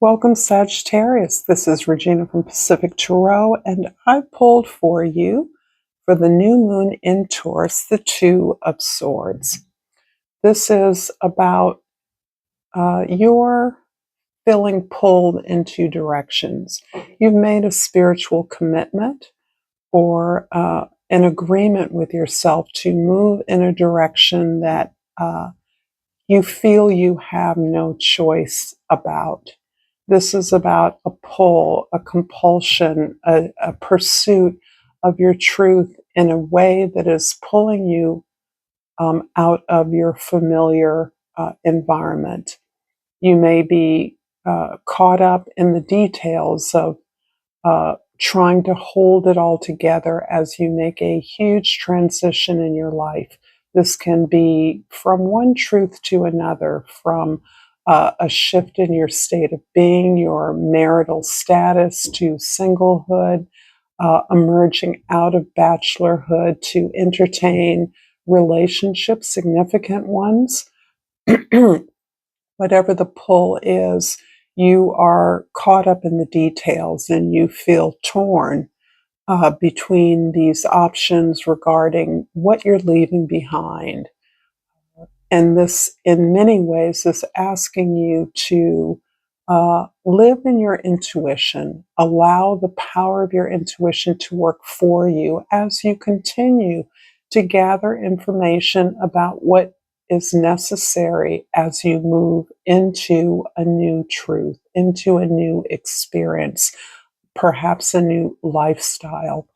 Welcome, Sagittarius. This is Regina from Pacific Tarot, and I pulled for you for the new moon in Taurus, the Two of Swords. This is about your feeling pulled in two directions. You've made a spiritual commitment or an agreement with yourself to move in a direction that you feel you have no choice about. This is about a pull, a compulsion, a pursuit of your truth in a way that is pulling you out of your familiar environment. You may be caught up in the details of trying to hold it all together as you make a huge transition in your life. This can be from one truth to another, from a shift in your state of being, your marital status to singlehood, emerging out of bachelorhood to entertain relationships, significant ones. Whatever the pull is, you are caught up in the details and you feel torn between these options regarding what you're leaving behind. And this, in many ways, is asking you to live in your intuition, allow the power of your intuition to work for you as you continue to gather information about what is necessary as you move into a new truth, into a new experience, perhaps a new lifestyle.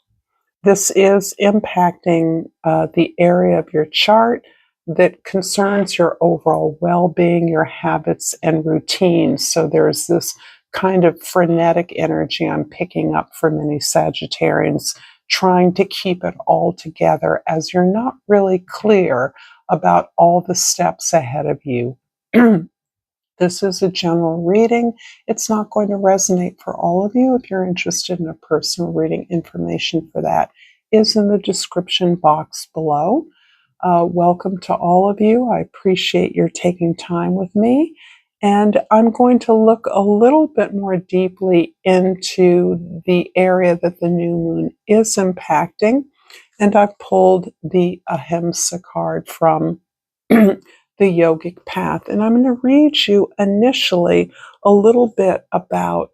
This is impacting the area of your chart that concerns your overall well-being, your habits and routines. So there's this kind of frenetic energy I'm picking up for many Sagittarians, trying to keep it all together as you're not really clear about all the steps ahead of you. This is a general reading. It's not going to resonate for all of you. If you're interested in a personal reading, information for that is in the description box below. Welcome to all of you. I appreciate your taking time with me. And I'm going to look a little bit more deeply into the area that the new moon is impacting. And I pulled the Ahimsa card from the yogic path. And I'm going to read you initially a little bit about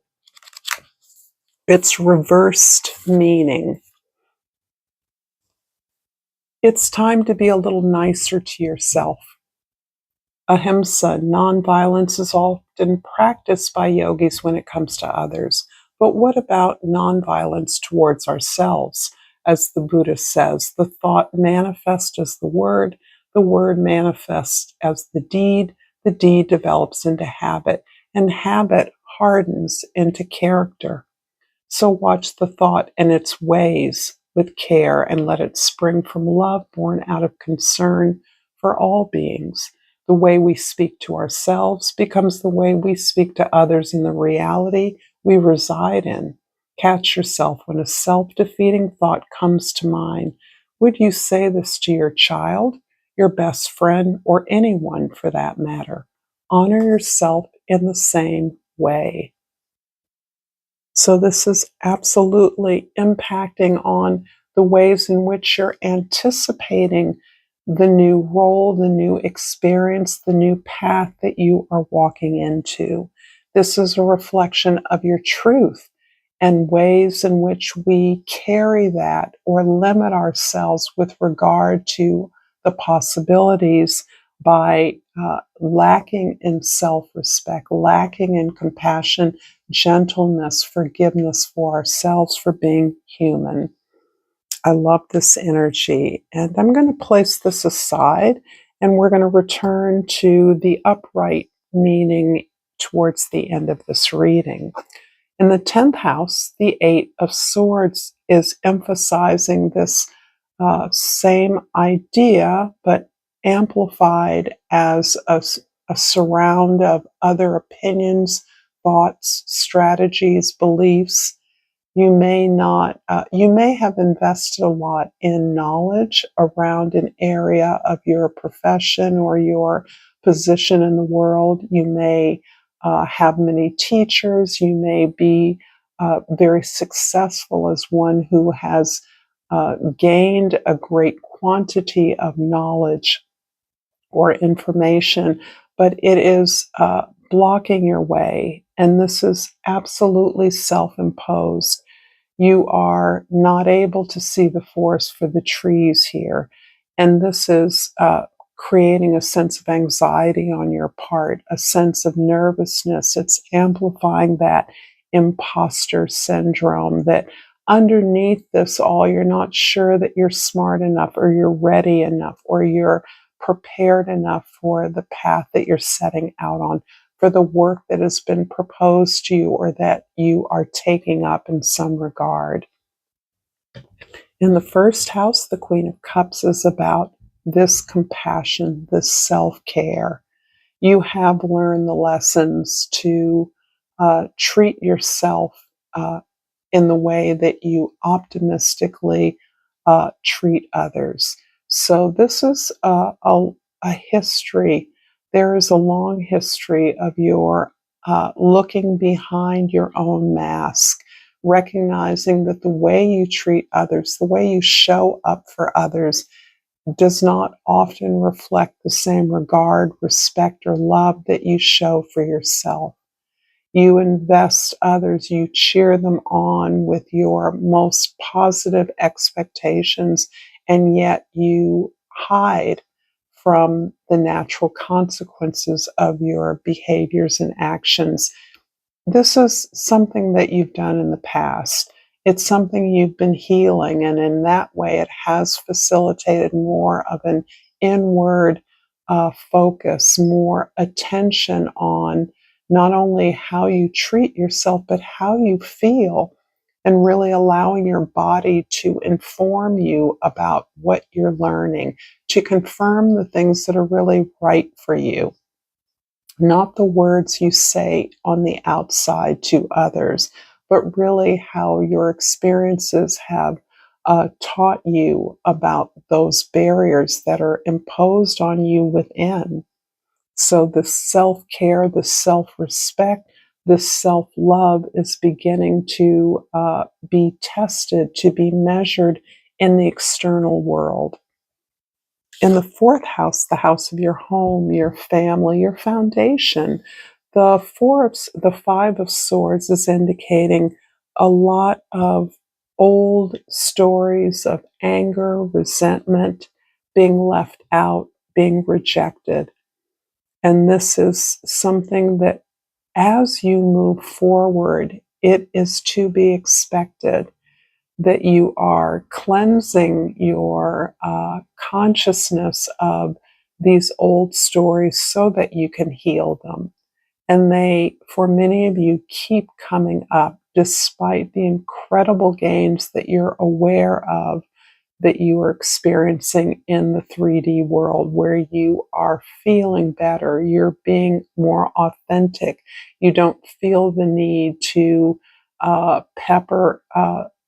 its reversed meaning. It's time to be a little nicer to yourself. Ahimsa, nonviolence, is often practiced by yogis when it comes to others. But what about nonviolence towards ourselves? As the Buddha says, the thought manifests as the word manifests as the deed develops into habit, and habit hardens into character. So watch the thought and its ways with care and let it spring from love born out of concern for all beings. The way we speak to ourselves becomes the way we speak to others in the reality we reside in. Catch yourself when a self-defeating thought comes to mind. Would you say this to your child, your best friend, or anyone for that matter? Honor yourself in the same way. So this is absolutely impacting on the ways in which you're anticipating the new role, the new experience, the new path that you are walking into. This is a reflection of your truth and ways in which we carry that or limit ourselves with regard to the possibilities by lacking in self-respect, lacking in compassion, gentleness, forgiveness for ourselves, for being human. I love this energy, and I'm going to place this aside, and we're going to return to the upright meaning towards the end of this reading. In the 10th house, the 8 of Swords is emphasizing this same idea, but amplified as a surround of other opinions, thoughts, strategies, beliefs. You may have invested a lot in knowledge around an area of your profession or your position in the world. You may have many teachers. You may be very successful as one who has gained a great quantity of knowledge or information, but it is blocking your way. And this is absolutely self-imposed. You are not able to see the forest for the trees here. And this is creating a sense of anxiety on your part, a sense of nervousness. It's amplifying that imposter syndrome, that underneath this all, you're not sure that you're smart enough or you're ready enough or you're prepared enough for the path that you're setting out on, for the work that has been proposed to you or that you are taking up in some regard. In the first house, the Queen of Cups is about this compassion, this self-care. You have learned the lessons to treat yourself in the way that you optimistically treat others. So this is a history. There is a long history of your looking behind your own mask, recognizing that the way you treat others, the way you show up for others, does not often reflect the same regard, respect, or love that you show for yourself. You invest others, you cheer them on with your most positive expectations, and yet you hide from the natural consequences of your behaviors and actions. This is something that you've done in the past. It's something you've been healing, and in that way, it has facilitated more of an inward focus, more attention on not only how you treat yourself, but how you feel, and really allowing your body to inform you about what you're learning, to confirm the things that are really right for you. Not the words you say on the outside to others, but really how your experiences have taught you about those barriers that are imposed on you within. So the self-care, the self-respect, the self-love is beginning to be tested, to be measured in the external world. In the fourth house, the house of your home, your family, your foundation, the Five of Swords is indicating a lot of old stories of anger, resentment, being left out, being rejected. And this is something that as you move forward, it is to be expected that you are cleansing your consciousness of these old stories so that you can heal them. And they, for many of you, keep coming up despite the incredible gains that you're aware of, that you are experiencing in the 3D world, where you are feeling better, you're being more authentic, you don't feel the need to pepper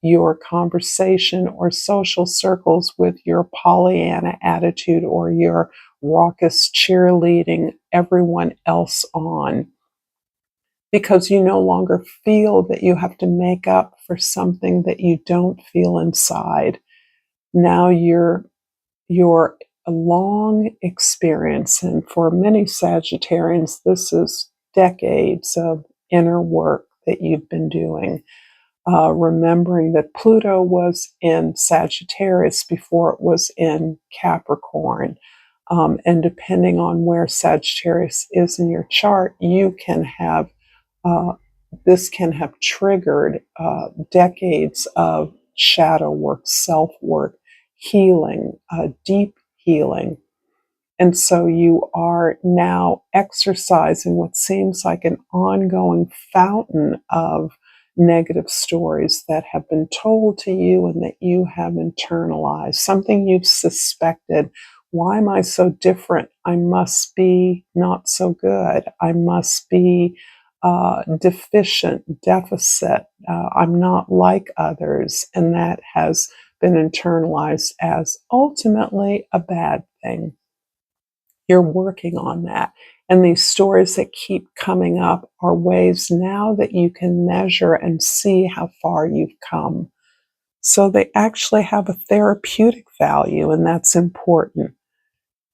your conversation or social circles with your Pollyanna attitude or your raucous cheerleading everyone else on, because you no longer feel that you have to make up for something that you don't feel inside. Now your long experience, and for many Sagittarians, this is decades of inner work that you've been doing. Remembering that Pluto was in Sagittarius before it was in Capricorn. And depending on where Sagittarius is in your chart, you can have this can have triggered decades of shadow work, self work, healing, deep healing. And so you are now exercising what seems like an ongoing fountain of negative stories that have been told to you and that you have internalized, something you've suspected. Why am I so different? I must be not so good. I must be deficient, deficit. I'm not like others. And that has been internalized as ultimately a bad thing. You're working on that. And these stories that keep coming up are ways now that you can measure and see how far you've come. So they actually have a therapeutic value, and that's important.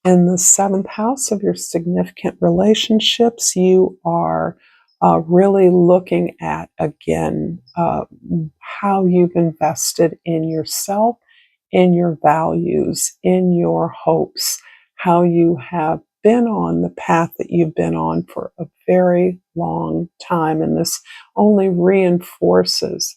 In the seventh house of your significant relationships, you are really looking at, again, how you've invested in yourself, in your values, in your hopes, how you have been on the path that you've been on for a very long time. And this only reinforces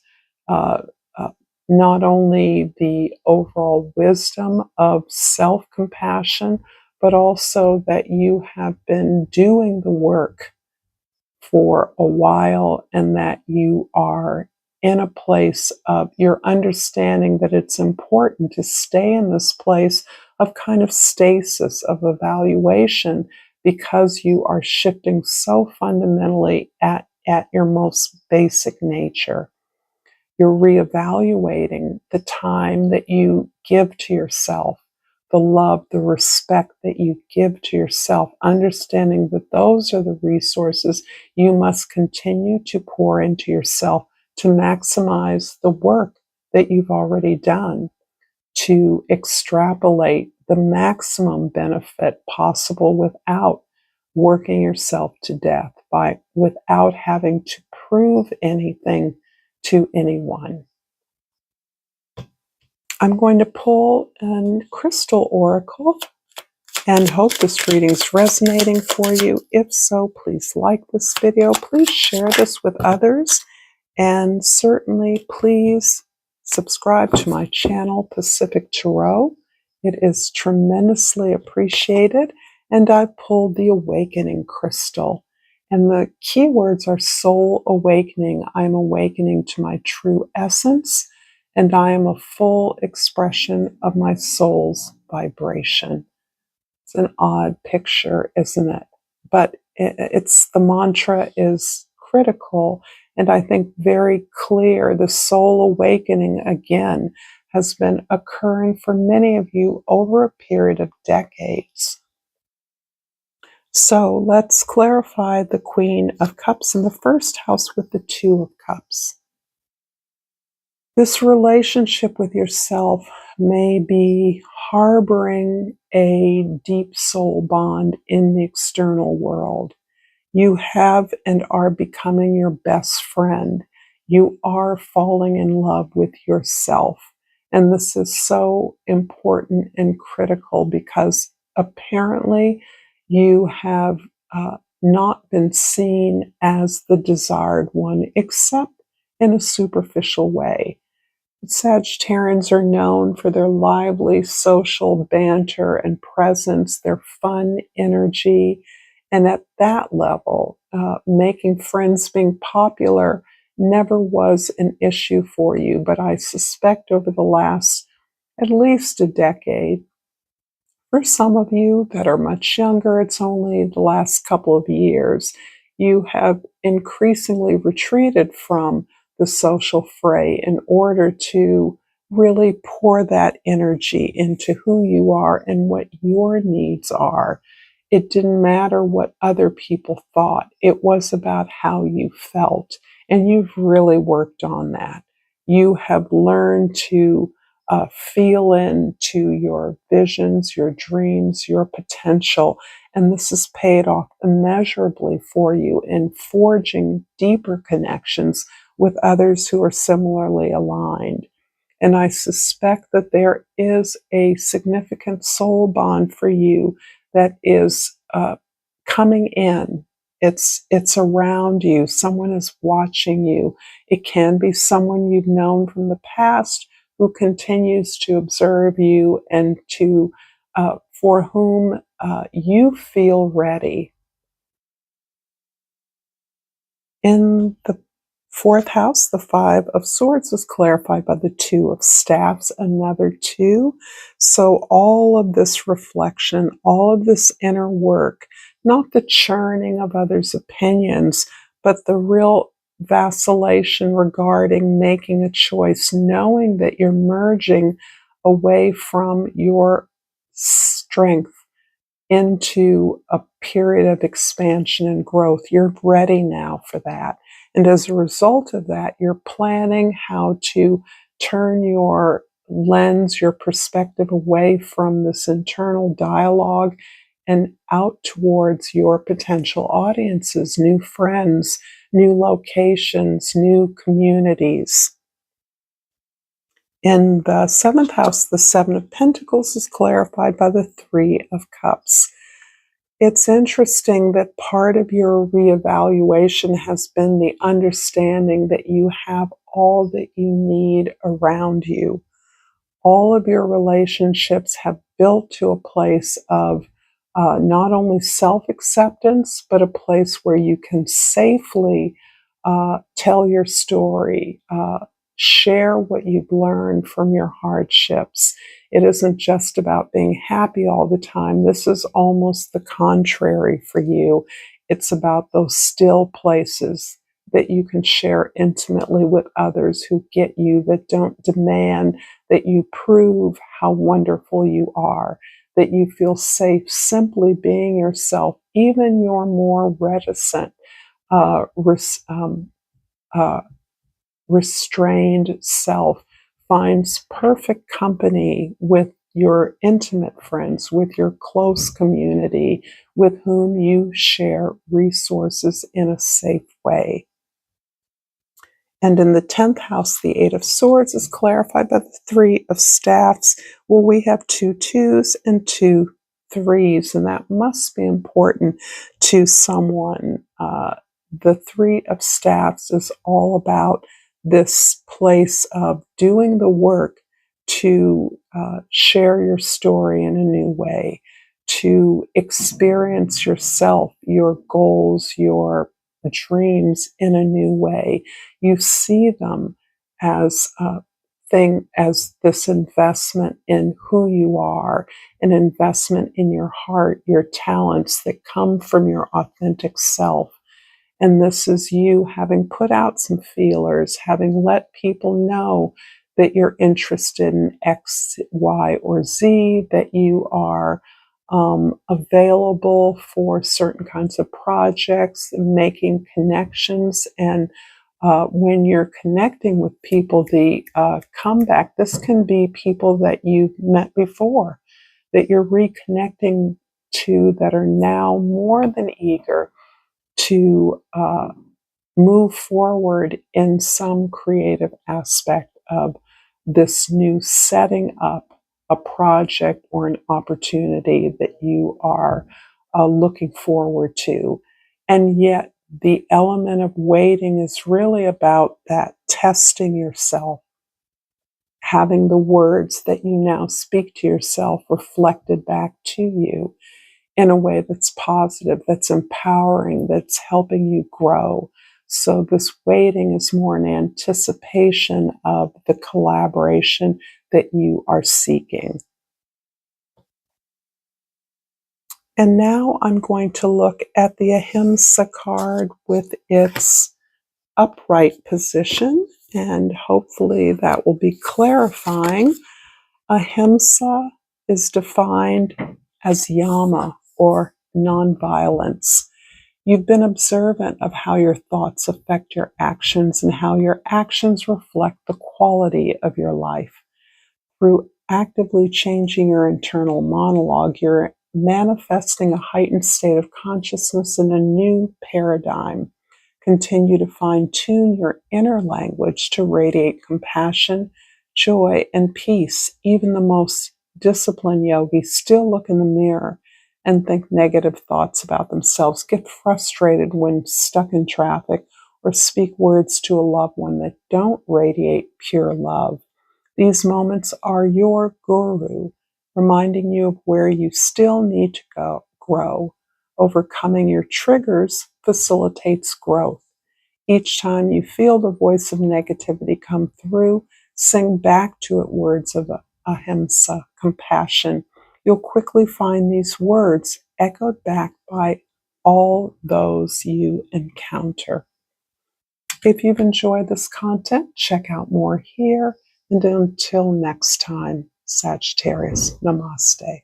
uh, uh, not only the overall wisdom of self compassion, but also that you have been doing the work for a while and that you are in a place of your understanding that it's important to stay in this place of kind of stasis, of evaluation, because you are shifting so fundamentally at your most basic nature. You're reevaluating the time that you give to yourself, the love, the respect that you give to yourself, understanding that those are the resources you must continue to pour into yourself to maximize the work that you've already done, to extrapolate the maximum benefit possible without working yourself to death, without having to prove anything to anyone. I'm going to pull a crystal oracle and hope this reading is resonating for you. If so, please like this video. Please share this with others. And certainly, please subscribe to my channel, Pacific Tarot. It is tremendously appreciated. And I pulled the Awakening Crystal. And the keywords are soul awakening. I am awakening to my true essence, and I am a full expression of my soul's vibration. It's an odd picture, isn't it? But it's the mantra is critical, and I think very clear. The soul awakening again has been occurring for many of you over a period of decades. So let's clarify the Queen of Cups in the first house with the Two of Cups. This relationship with yourself may be harboring a deep soul bond in the external world. You have and are becoming your best friend. You are falling in love with yourself. And this is so important and critical because apparently you have not been seen as the desired one, except in a superficial way. Sagittarians are known for their lively social banter and presence, their fun energy. And at that level, making friends, being popular never was an issue for you. But I suspect over the last at least a decade, for some of you that are much younger, it's only the last couple of years, you have increasingly retreated from the social fray in order to really pour that energy into who you are and what your needs are. It didn't matter what other people thought. It was about how you felt. And you've really worked on that. You have learned to feel into your visions, your dreams, your potential. And this has paid off immeasurably for you in forging deeper connections with others who are similarly aligned. And I suspect that there is a significant soul bond for you that is coming in. It's around you. Someone is watching you. It can be someone you've known from the past who continues to observe you and to for whom you feel ready. In the fourth house, the Five of Swords is clarified by the Two of Staffs, another two. So all of this reflection, all of this inner work, not the churning of others' opinions, but the real vacillation regarding making a choice, knowing that you're merging away from your strength into a period of expansion and growth. You're ready now for that. And as a result of that, you're planning how to turn your lens, your perspective away from this internal dialogue and out towards your potential audiences, new friends, new locations, new communities. In the seventh house, the Seven of Pentacles is clarified by the Three of Cups. It's interesting that part of your reevaluation has been the understanding that you have all that you need around you. All of your relationships have built to a place of not only self-acceptance, but a place where you can safely tell your story, share what you've learned from your hardships. It isn't just about being happy all the time. This is almost the contrary for you. It's about those still places that you can share intimately with others who get you, that don't demand that you prove how wonderful you are, that you feel safe simply being yourself. Even your more reticent, restrained self finds perfect company with your intimate friends, with your close community, with whom you share resources in a safe way. And in the 10th house, the Eight of Swords is clarified by the Three of Staffs. Well, we have 2 2s and 2 3s, and that must be important to someone. The Three of Staffs is all about this place of doing the work to share your story in a new way, to experience yourself, your goals, your dreams in a new way. You see them as a thing, as this investment in who you are, an investment in your heart, your talents that come from your authentic self. And this is you having put out some feelers, having let people know that you're interested in X, Y, or Z, that you are available for certain kinds of projects, making connections. And when you're connecting with people, the comeback, this can be people that you've met before, that you're reconnecting to, that are now more than eager to move forward in some creative aspect of this new setting up a project or an opportunity that you are looking forward to. And yet the element of waiting is really about that testing yourself, having the words that you now speak to yourself reflected back to you in a way that's positive, that's empowering, that's helping you grow. So this waiting is more an anticipation of the collaboration that you are seeking. And now I'm going to look at the Ahimsa card with its upright position, and hopefully that will be clarifying. Ahimsa is defined as yama, or nonviolence. You've been observant of how your thoughts affect your actions and how your actions reflect the quality of your life. Through actively changing your internal monologue, you're manifesting a heightened state of consciousness in a new paradigm. Continue to fine-tune your inner language to radiate compassion, joy, and peace. Even the most disciplined yogis still look in the mirror and think negative thoughts about themselves, get frustrated when stuck in traffic, or speak words to a loved one that don't radiate pure love. These moments are your guru, reminding you of where you still need to grow. Overcoming your triggers facilitates growth. Each time you feel the voice of negativity come through, sing back to it words of ahimsa, compassion. You'll quickly find these words echoed back by all those you encounter. If you've enjoyed this content, check out more here. And until next time, Sagittarius, namaste.